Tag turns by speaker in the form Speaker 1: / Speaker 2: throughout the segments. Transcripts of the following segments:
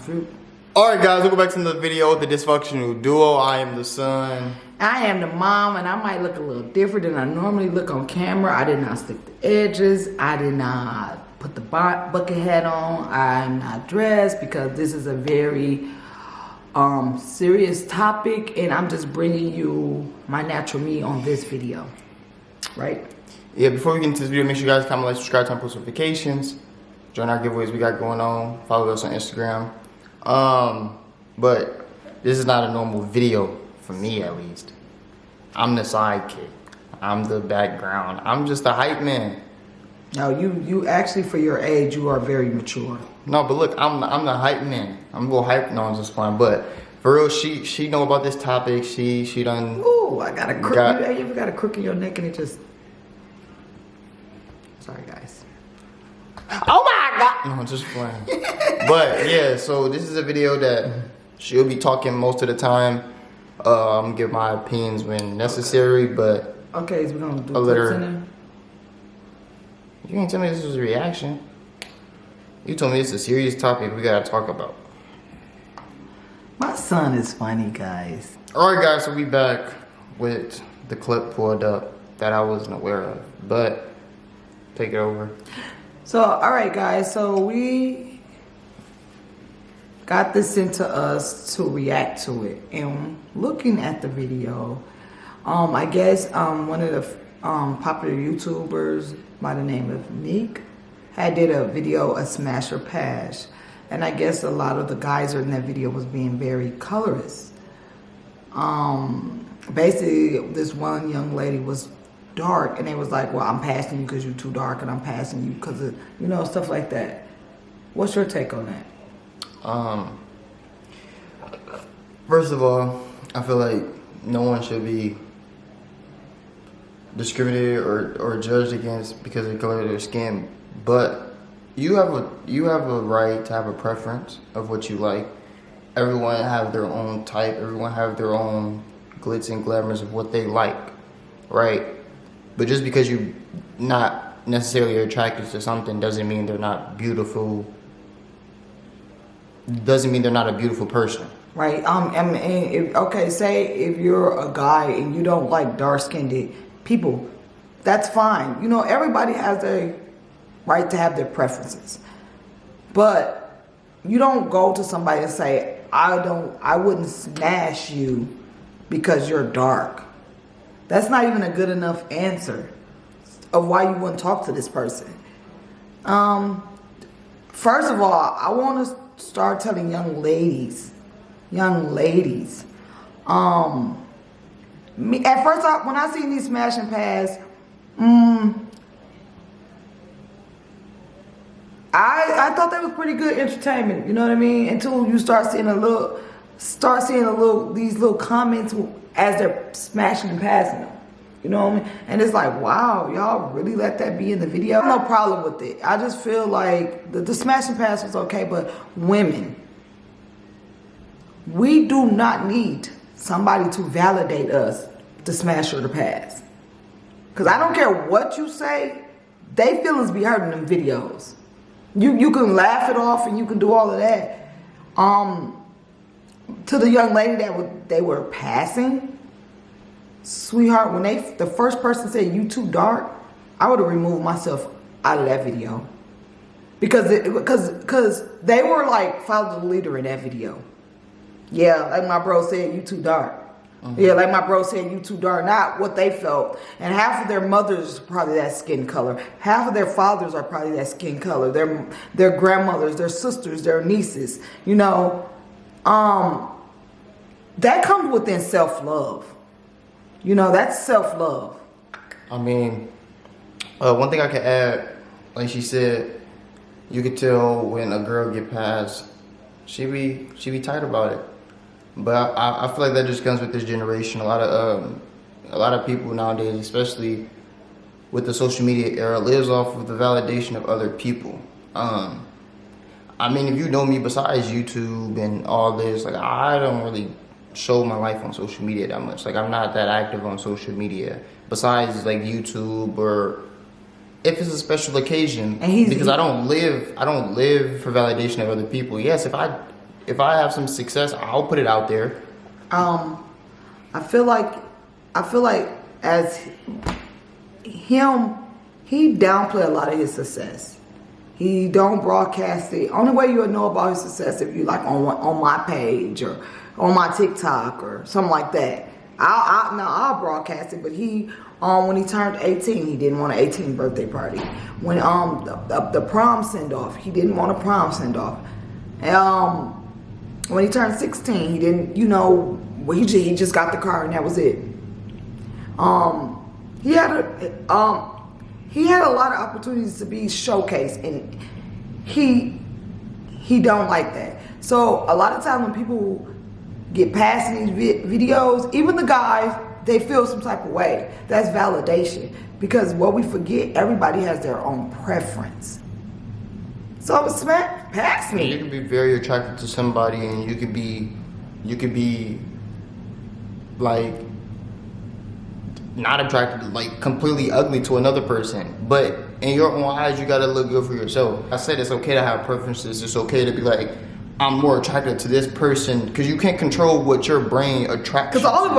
Speaker 1: Alright guys, welcome back to another video with the dysfunctional duo. I am the son.
Speaker 2: I am the mom, and I might look a little different than I normally look on camera. I did not stick the edges. I did not put the bucket hat on. I'm not dressed because this is a very serious topic, and I'm just bringing you my natural me on this video, right?
Speaker 1: Yeah, before we get into this video, make sure you guys comment, like, subscribe, turn on post notifications. Join our giveaways we got going on. Follow us on Instagram. But this is not a normal video for me, at least. I'm the sidekick. I'm the background. I'm just the hype man.
Speaker 2: No, you actually, for your age, you are very mature.
Speaker 1: No, but look, I'm the hype man. I'm a little hype. No, I'm just playing. But for real, she know about this topic. She done.
Speaker 2: Ooh, I got a crook. You ever got a crook in your neck and it just? Sorry, guys. Oh my God!
Speaker 1: No, I'm just playing. But yeah, so this is a video that she'll be talking most of the time. I'm gonna give my opinions when necessary, but
Speaker 2: okay, so we're gonna do clips in there.
Speaker 1: You can't tell me this was a reaction. You told me it's a serious topic we gotta talk about.
Speaker 2: My son is funny, guys.
Speaker 1: Alright guys, so we back with the clip pulled up that I wasn't aware of. But take it over.
Speaker 2: So, alright guys, so we got this sent to us to react to it. And looking at the video, I guess one of the popular YouTubers by the name of Nique had did a video, a smash or pass. And I guess a lot of the guys in that video was being very colorist. Basically, this one young lady was dark, and they was like, well, I'm passing you because you're too dark, and I'm passing you because of, you know, stuff like that. What's your take on that?
Speaker 1: First of all, I feel like no one should be discriminated or judged against because of the color of their skin, but you have a right to have a preference of what you like. Everyone have their own type. Everyone have their own glitz and glamours of what they like, right? But just because you're not necessarily attracted to something doesn't mean they're not beautiful. Doesn't mean they're not a beautiful person.
Speaker 2: Right. Okay, say if you're a guy and you don't like dark-skinned people, that's fine. You know, everybody has a right to have their preferences. But you don't go to somebody and say, I wouldn't smash you because you're dark. That's not even a good enough answer of why you wouldn't talk to this person. First of all, I want to start telling young ladies, me, at first, when I seen these smash and pass, I thought that was pretty good entertainment. You know what I mean? Until you start seeing these little comments as they're smashing and passing them. You know what I mean? And it's like, wow, y'all really let that be in the video? I have no problem with it. I just feel like the smash and pass was okay, but women, we do not need somebody to validate us to smash or to pass. Because I don't care what you say, they feelings be hurting them videos. You can laugh it off and you can do all of that. To the young lady that they were passing, sweetheart, when the first person said you too dark, I would have removed myself out of that video. Because they were like, follow the leader in that video. Yeah, like my bro said, you too dark. Yeah, like my bro said, you too dark. Not what they felt. And half of their mothers are probably that skin color. Half of their fathers are probably that skin color. Their grandmothers, their sisters, their nieces. You know, that comes within self-love. You know, that's self-love.
Speaker 1: I mean, one thing I could add, like she said, you could tell when a girl get past, she be tight about it. But I feel like that just comes with this generation. A lot of people nowadays, especially with the social media era, lives off of the validation of other people. I mean, if you know me besides YouTube and all this, like, I don't really show my life on social media that much. Like, I'm not that active on social media besides like YouTube, or if it's a special occasion, because I don't live for validation of other people. Yes, if I if I have some success, I'll put it out there.
Speaker 2: I feel like as him, he downplay a lot of his success. He don't broadcast it. Only way you'll know about his success if you like on my page or on my TikTok or something like that. I'll broadcast it, but he when he turned 18, he didn't want an 18th birthday party. When the prom send off, he didn't want a prom send off. When he turned 16, he didn't, you know, well, he just got the car and that was it. He had a lot of opportunities to be showcased, and he don't like that. So a lot of times when people get past these videos, even the guys, they feel some type of way. That's validation, because what we forget, everybody has their own preference. So it's past me.
Speaker 1: You could be very attracted to somebody, and you could be like not attracted, like completely ugly to another person. But in your own eyes, you gotta look good for yourself. I said it's okay to have preferences. It's okay to be like, I'm more attracted to this person, because you can't control what your brain attracts.
Speaker 2: Because all of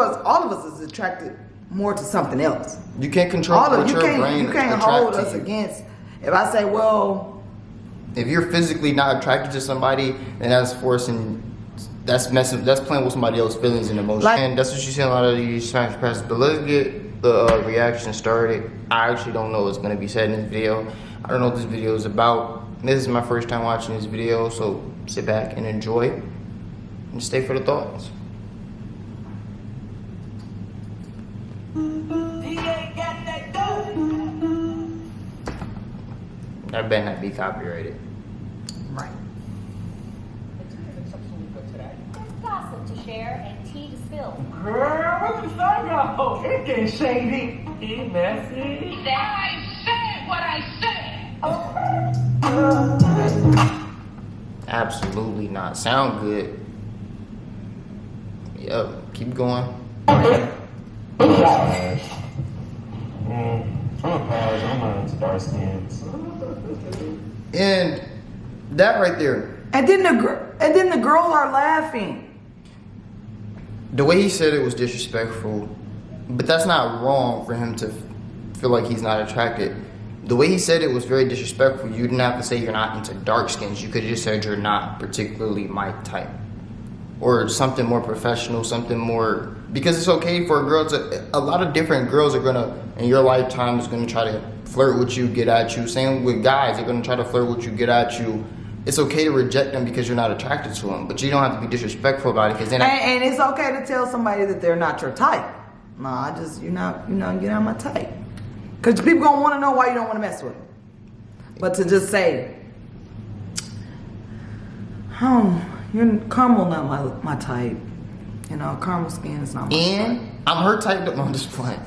Speaker 2: us is attracted more to something else.
Speaker 1: You can't control what your brain attracts. You can't hold us against.
Speaker 2: If I say, well,
Speaker 1: if you're physically not attracted to somebody, then that's forcing. That's playing with somebody else's feelings and emotions. And that's what you see in a lot of these Spanish passes. But let's get the reaction started. I actually don't know what's going to be said in this video. I don't know what this video is about. This is my first time watching this video, so sit back and enjoy and stay for the thoughts. That better not be copyrighted.
Speaker 2: Right.
Speaker 3: Gossip to share and tea to spill.
Speaker 4: Girl, what the sun go? It getting shady. It messy.
Speaker 3: I said what I said.
Speaker 1: Absolutely not. Sound good. Yep. Keep going.
Speaker 4: I'm not into dark skins.
Speaker 1: And that right there.
Speaker 2: And then the girls are laughing.
Speaker 1: The way he said it was disrespectful, but that's not wrong for him to feel like he's not attracted. The way he said it was very disrespectful. You didn't have to say you're not into dark skins. You could have just said you're not particularly my type. Or something more professional, something more, because it's okay for a girl to, a lot of different girls are gonna, in your lifetime, is gonna try to flirt with you, get at you. Same with guys, they're gonna try to flirt with you, get at you. It's okay to reject them because you're not attracted to them, but you don't have to be disrespectful about it. Because then,
Speaker 2: and it's okay to tell somebody that they're not your type. No, you're not my type. Because people gonna want to know why you don't want to mess with them. But to just say, you're caramel not my type. You know, caramel skin is not my type.
Speaker 1: And I'm her type, but I'm just playing.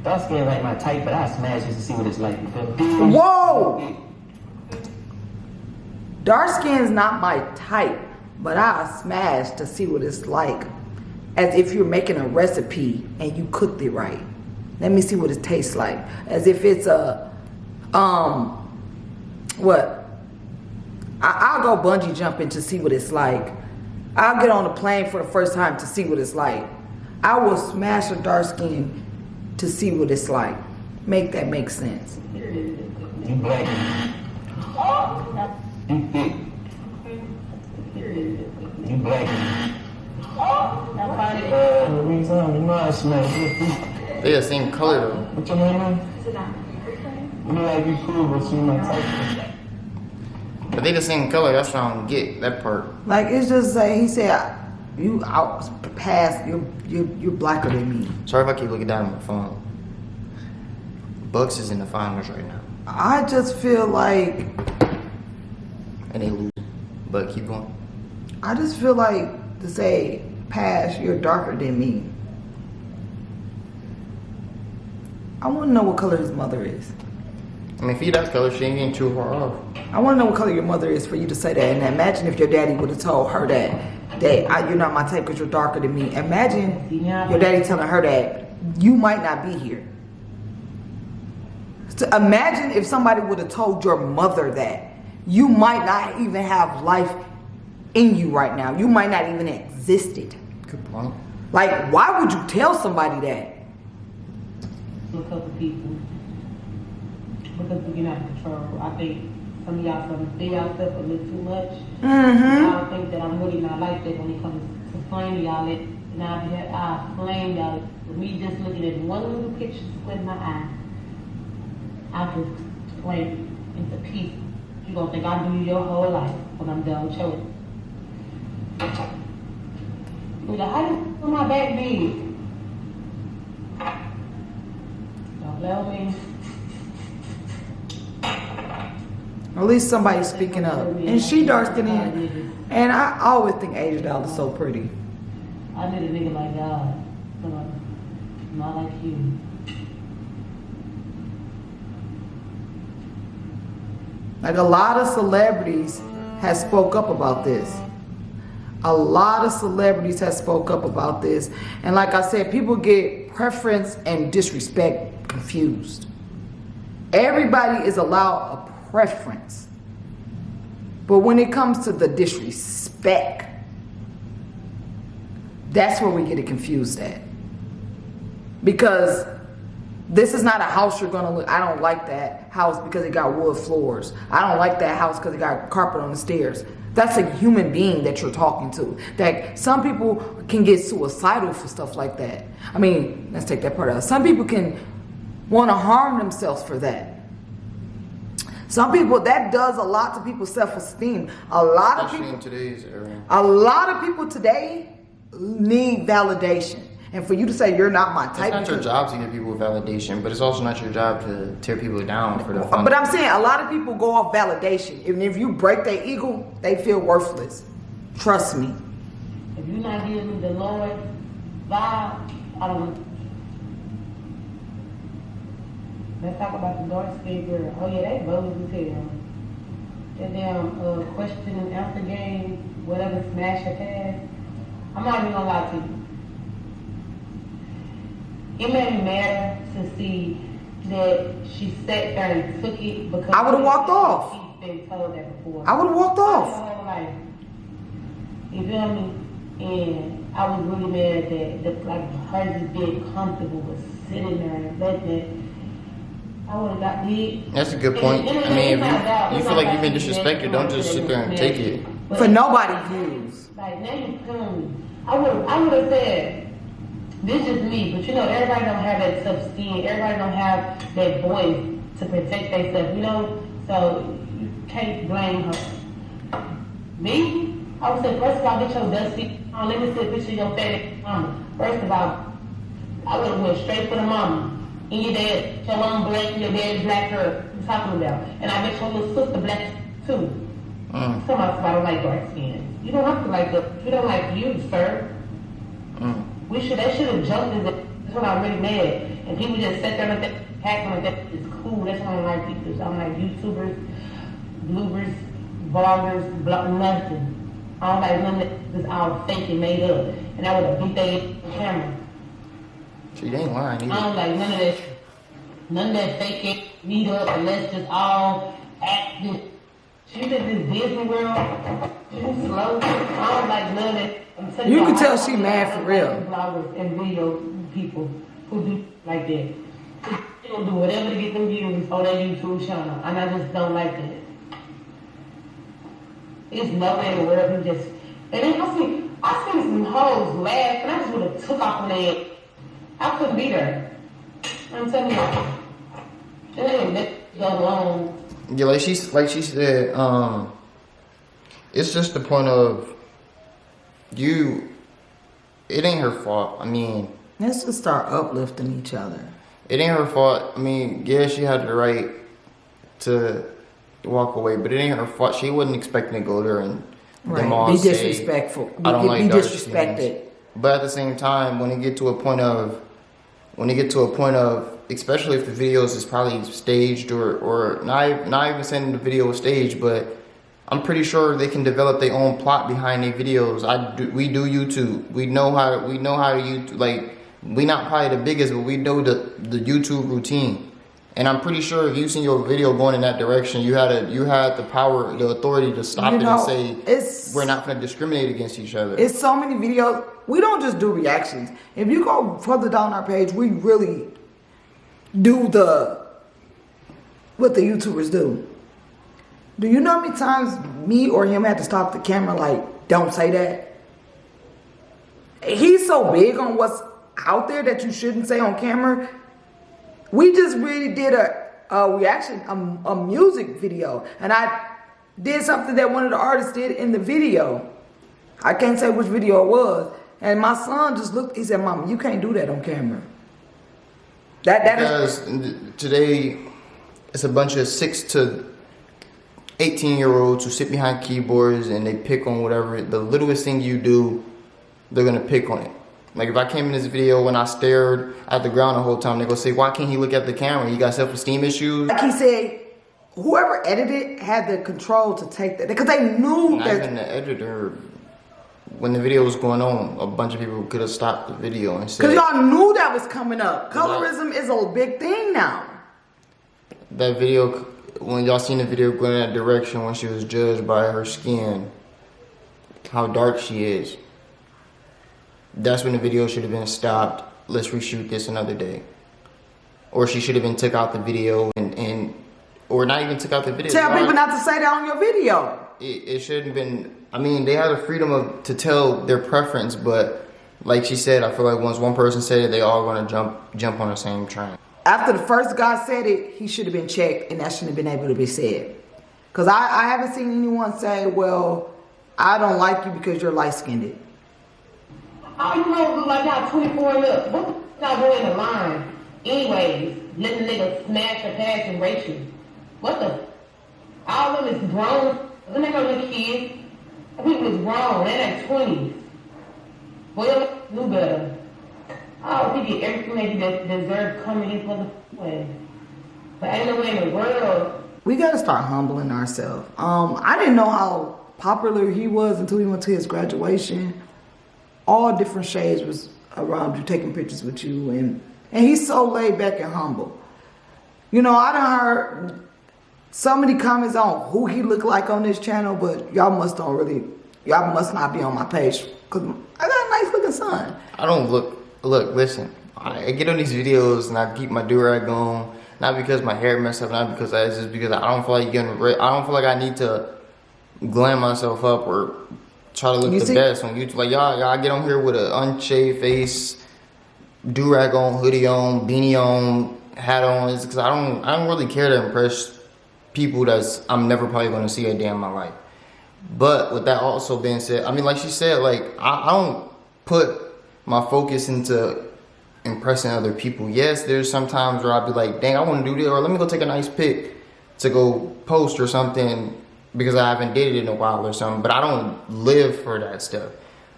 Speaker 4: Dark skin like my type, but I smash just to see what it's like. You feel me?
Speaker 2: Whoa! Dark skin is not my type, but I smash to see what it's like. As if you're making a recipe and you cooked it right. Let me see what it tastes like. As if it's a, what? I'll go bungee jumping to see what it's like. I'll get on a plane for the first time to see what it's like. I will smash a dark skin to see what it's like. Make that make sense.
Speaker 4: You black. You thick. You black.
Speaker 1: They the same color though.
Speaker 4: What's your name? You like you cool, but you my type.
Speaker 1: But they the same color, that's what I don't get, that part.
Speaker 2: Like, it's just say, he said, you out past, you're blacker than me.
Speaker 1: Sorry if I keep looking down at my phone. Bucks is in the finals right now.
Speaker 2: I just feel like,
Speaker 1: And they lose. But keep going.
Speaker 2: I just feel like to say, Pass, you're darker than me. I want to know what color his mother is.
Speaker 1: I mean, if he that color, she ain't getting too far off.
Speaker 2: I want to know what color your mother is for you to say that. And imagine if your daddy would have told her that you're not my type because you're darker than me. Imagine your daddy telling her that you might not be here. So imagine if somebody would have told your mother that. You might not even have life in you right now. You might not even existed.
Speaker 1: Good point.
Speaker 2: Like, why would you tell somebody that?
Speaker 5: A couple people because we get out of control. I think some of y'all be out there a little too much. I think that I'm really not like that when it comes to flame y'all. And I flame y'all. With me just looking at one little picture with my eye, I can flame it into pieces. You gonna think I do your whole life when I'm done with you. You're like, how you put my back big? Don't love me.
Speaker 2: At least somebody's speaking up. And she dark skinned. And I always think Asia Doll is so pretty.
Speaker 5: I need a nigga like God. Not like you.
Speaker 2: Like a lot of celebrities has spoke up about this. A lot of celebrities have spoke up about this. And like I said, people get preference and disrespect confused. Everybody is allowed a preference. But when it comes to the disrespect, that's where we get it confused at. Because this is not a house you're gonna look. I don't like that house because it got wood floors. I don't like that house because it got carpet on the stairs. That's a human being that you're talking to. That some people can get suicidal for stuff like that. I mean, let's take that part out. Some people can want to harm themselves for that. Some people, that does a lot to people's self-esteem. A lot of
Speaker 1: Especially
Speaker 2: people
Speaker 1: in today's era.
Speaker 2: A lot of people today need validation. And for you to say you're not my type.
Speaker 1: It's not your job to give people validation, but it's also not your job to tear people down for the fun.
Speaker 2: But I'm saying a lot of people go off validation. Even if you break their ego, they feel worthless. Trust me.
Speaker 5: If you're not giving me the Lord vibe, I don't know. Let's talk about the dark skinned girl. Oh yeah, they bogus as hell. That damn question and answer game, whatever smash your pass. I'm not even gonna lie to you. It made me mad to see that she sat there and took it because
Speaker 2: I would've walked off.
Speaker 5: She's been told that before.
Speaker 2: I would have walked off.
Speaker 5: You feel me? And I was really mad that like her just being comfortable with sitting there and letting it. I would have got hit.
Speaker 1: That's a good point. I mean, if you feel like you've been disrespected, don't just sit there and take it.
Speaker 2: For nobody's views.
Speaker 5: Like now you killing me. I would have said. This is me, but you know, everybody don't have that self-esteem. Everybody don't have that voice to protect themselves, you know? So, you can't blame her. Me? I would say, first of all, get your dusty on. Let me see a picture of your fat mama. First of all, I would have went straight for the mama. And your dad, your mama black, and your dad is black girl. What you talking about? And I bet your little sister black, too. Somebody I don't like dark skin. You don't have to like that. You don't like you, sir. They should have jumped in the. That's when I'm really mad. And people just sit there like that, acting like that is cool. That's why I don't like people. I don't like YouTubers, bloopers, vloggers, nothing. I don't like none that's all fake and made up. And I would have beat their camera.
Speaker 1: She ain't lying either.
Speaker 5: I don't like none of that. None of that fake it, meet up, unless just all acting. She did this Disney World. She's slow. I don't like none of that.
Speaker 2: You can tell she mad for real.
Speaker 5: Bloggers and video people who do like that. They gonna do whatever to get them views on their YouTube channel, and I just don't like that. It's no way in the world who just. And then I seen some hoes laugh, and I just would have took off on their head. I couldn't be there. I'm telling you, it ain't that go along.
Speaker 1: Yeah, like she said, it's just the point of it ain't her fault. I mean,
Speaker 2: Let's just start uplifting each other.
Speaker 1: it ain't her fault. I mean, yeah, she had the right to walk away, but it ain't her fault. She wasn't expecting to go there and them all
Speaker 2: Be
Speaker 1: say,
Speaker 2: disrespectful.
Speaker 1: I don't like
Speaker 2: be
Speaker 1: dark
Speaker 2: disrespected.
Speaker 1: skins. But at the same time, when it get to a point of, especially if the videos is probably staged or not even saying the video was staged, but I'm pretty sure they can develop their own plot behind their videos. We do YouTube. We know how to YouTube. Like, we not probably the biggest, but we know the YouTube routine. And I'm pretty sure if you seen your video going in that direction, you had the power, the authority to stop it and say, we're not going to discriminate against each other.
Speaker 2: It's so many videos. We don't just do reactions. If you go further down our page, we really do what the YouTubers do. Do you know how many times me or him had to stop the camera like, don't say that? He's so big on what's out there that you shouldn't say on camera. We just really did a reaction, a music video. And I did something that one of the artists did in the video. I can't say which video it was. And my son just looked, he said, Mama, you can't do that on camera.
Speaker 1: Because today, it's a bunch of 6 to 18-year-olds who sit behind keyboards and they pick on whatever, the littlest thing you do, they're going to pick on it. Like if I came in this video when I stared at the ground the whole time, they're going to say, why can't he look at the camera? You got self-esteem issues?
Speaker 2: Like he said, whoever edited had the control to take that. Because they knew
Speaker 1: Not even the editor. When the video was going on, a bunch of people could have stopped the video and said...
Speaker 2: Because y'all knew that was coming up. Colorism is a big thing now.
Speaker 1: That video, when y'all seen the video going in that direction when she was judged by her skin, how dark she is. That's when the video should have been stopped. Let's reshoot this another day. Or she should have been took out the video or not even took out the video.
Speaker 2: Tell people not to say that on your video.
Speaker 1: It shouldn't have been. I mean, they had the freedom to tell their preference, but like she said, I feel like once one person said it, they all want to jump on the same train.
Speaker 2: After the first guy said it, he should have been checked and that shouldn't have been able to be said. Because I haven't seen anyone say, well, I don't like you because you're light-skinned.
Speaker 5: How you know look like y'all 24 and up? What y'all doing in the line? Anyways, letting the nigga smash or pass and race you. What the? All of them is grown. Them ain't no little kids. People is grown. They're in their 20s. Boy, they knew better. Oh, we get everything they deserve coming his motherfucking way. But ain't no way in the world.
Speaker 2: We got to start humbling ourselves. I didn't know how popular he was until we went to his graduation. All different shades was around you, taking pictures with you, and he's so laid back and humble. You know, I done heard so many comments on who he looked like on this channel, but y'all must not be on my page, because I got a nice looking son.
Speaker 1: I don't look, listen, I get on these videos and I keep my do-rag on, not because my hair messed up, not because it's just because I don't feel like I don't feel like I need to glam myself up or try to look the best on YouTube. Like y'all get on here with an unshaved face, do-rag on, hoodie on, beanie on, hat on. It's because I don't really care to impress people I'm never probably going to see a day in my life. But with that also being said, I mean, like she said, like I don't put my focus into impressing other people. Yes, there's some times where I'll be like, dang, I want to do this, or let me go take a nice pic to go post or something, because I haven't dated in a while or something, but I don't live for that stuff.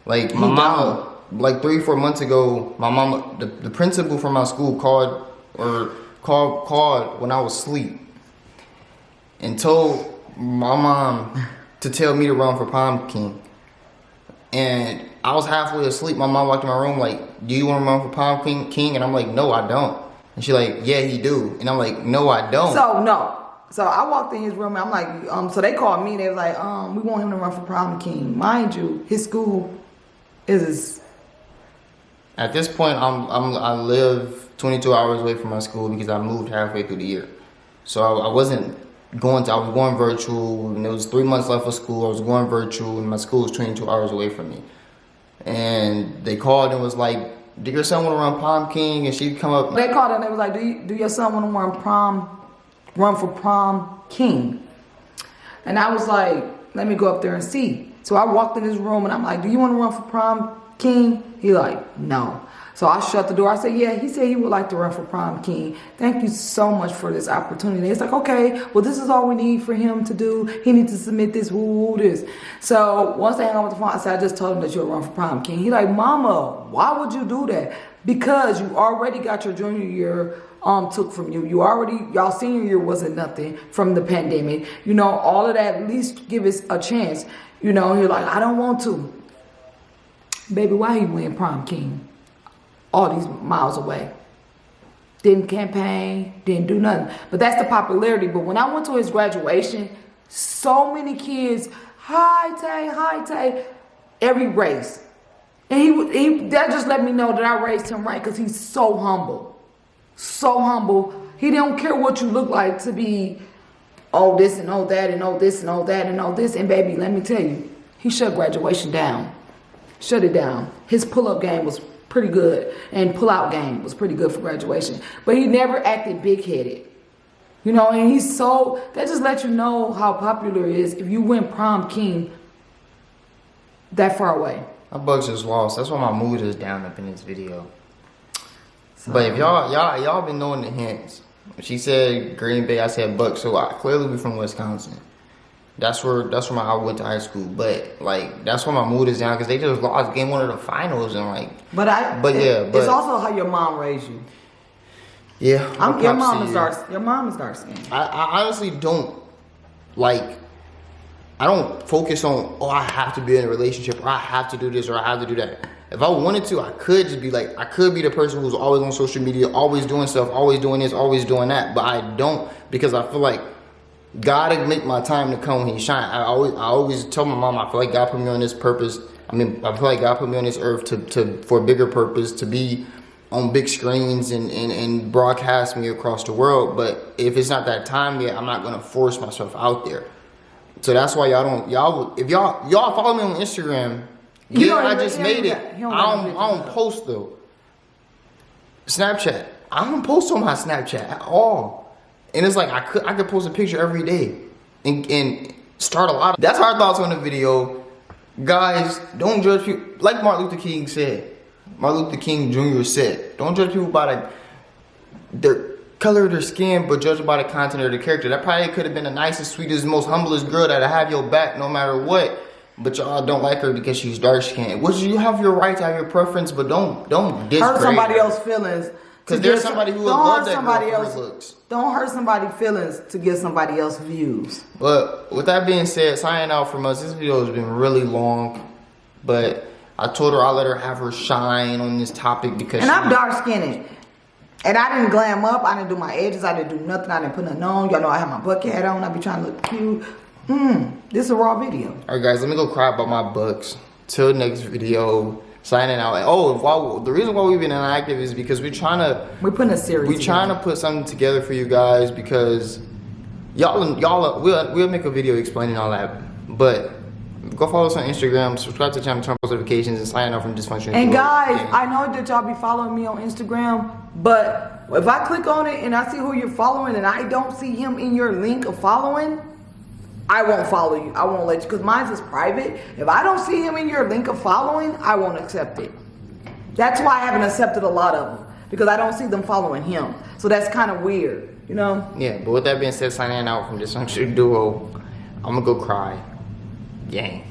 Speaker 1: Like my mama, like 3 or 4 months ago, my mama, the principal from my school called when I was asleep and told my mom to tell me to run for prom king. And I was halfway asleep. My mom walked in my room like, do you want to run for prom king? And I'm like, no, I don't. And she's like, yeah, he do. And I'm like, no, I don't.
Speaker 2: So I walked in his room and I'm like, so they called me and they was like, we want him to run for prom king. Mind you, his school is...
Speaker 1: At this point, I live 22 hours away from my school because I moved halfway through the year. So I was going virtual, and there was 3 months left of school. I was going virtual and my school was 22 hours away from me. And they called and was like, do your son want to run prom king? And she'd come up.
Speaker 2: They called and they was like, do your son want to run for prom king? And I was like, let me go up there and see. So I walked in his room and I'm like, do you want to run for prom king? He like, no. So I shut the door. I said, yeah. He said he would like to run for prom king. Thank you so much for this opportunity. It's like, okay, well, this is all we need for him to do. He needs to submit this, this. So once they hung up with the phone, I said, I just told him that you'll run for prom king. He like, mama, why would you do that? Because you already got your junior year took from you. Y'all senior year wasn't nothing from the pandemic. You know, all of that, at least give us a chance. You know, you're like, I don't want to. Baby, why he win prom king? All these miles away. didn't campaign, didn't do nothing. But that's the popularity. But when I went to his graduation, so many kids, hi Tay, every race. And he that just let me know that I raised him right, because he's so humble. So humble. He don't care what you look like to be, oh this and oh that and oh this and oh that and oh this. And baby, let me tell you, he shut graduation down. Shut it down. His pull-up game was pretty good, and pull-out game was pretty good for graduation. But he never acted big-headed. You know, and he's so, that just lets you know how popular it is if you win prom king that far away.
Speaker 1: My Bucks just lost. That's why my mood is down up in this video. But if y'all been knowing the hints. She said Green Bay, I said Bucks, so I clearly be from Wisconsin. That's where I went to high school. But like that's why my mood is down, because they just lost game one of the finals and like. But
Speaker 2: it's also how your mom raised you.
Speaker 1: Yeah,
Speaker 2: your mom is dark. Your mom is dark skinned.
Speaker 1: I honestly don't like. I don't focus on, oh, I have to be in a relationship, or I have to do this, or I have to do that. If I wanted to, I could just be like, I could be the person who's always on social media, always doing stuff, always doing this, always doing that. But I don't, because I feel like God would make my time to come when He shine. I always tell my mom, I feel like God put me on this purpose. I feel like God put me on this earth for a bigger purpose, to be on big screens and broadcast me across the world. But if it's not that time yet, I'm not gonna force myself out there. So that's why if y'all follow me on Instagram, I just made it. I don't post though. Snapchat, I don't post on my Snapchat at all. And it's like I could post a picture every day and start a lot of. That's our thoughts on the video. Guys, don't judge people. Like Martin Luther King said, Martin Luther King Jr. said, don't judge people by their color of their skin, but judge by the content of the character. That probably could have been the nicest, sweetest, most humblest girl that'll have your back no matter what. But y'all don't like her because she's dark skinned. Which you have your right to have your preference, but don't
Speaker 2: hurt somebody else's feelings.
Speaker 1: Because there's somebody who would love that girl for her looks.
Speaker 2: Don't hurt somebody's feelings to get somebody else's views.
Speaker 1: But with that being said, signing out from us. This video has been really long, but I told her I'll let her have her shine on this topic because.
Speaker 2: And I'm dark skinned. And I didn't glam up. I didn't do my edges. I didn't do nothing. I didn't put nothing on. Y'all know I have my bucket hat on. I be trying to look cute. This is a raw video.
Speaker 1: Alright guys, let me go cry about my books. Till next video. Signing out. Oh, the reason why we've been inactive is because we're putting a series. We're trying to put something together for you guys, because we'll make a video explaining all that. But go follow us on Instagram, subscribe to the channel, turn on post notifications, and sign out from dysfunctional.
Speaker 2: And guys, I know that y'all be following me on Instagram, but if I click on it and I see who you're following and I don't see him in your link of following, I won't follow you. I won't let you, because mine is private. If I don't see him in your link of following, I won't accept it. That's why I haven't accepted a lot of them, because I don't see them following him. So that's kind of weird, you know?
Speaker 1: Yeah, but with that being said, signing out from dysfunctional duo, I'm gonna go cry. Gang.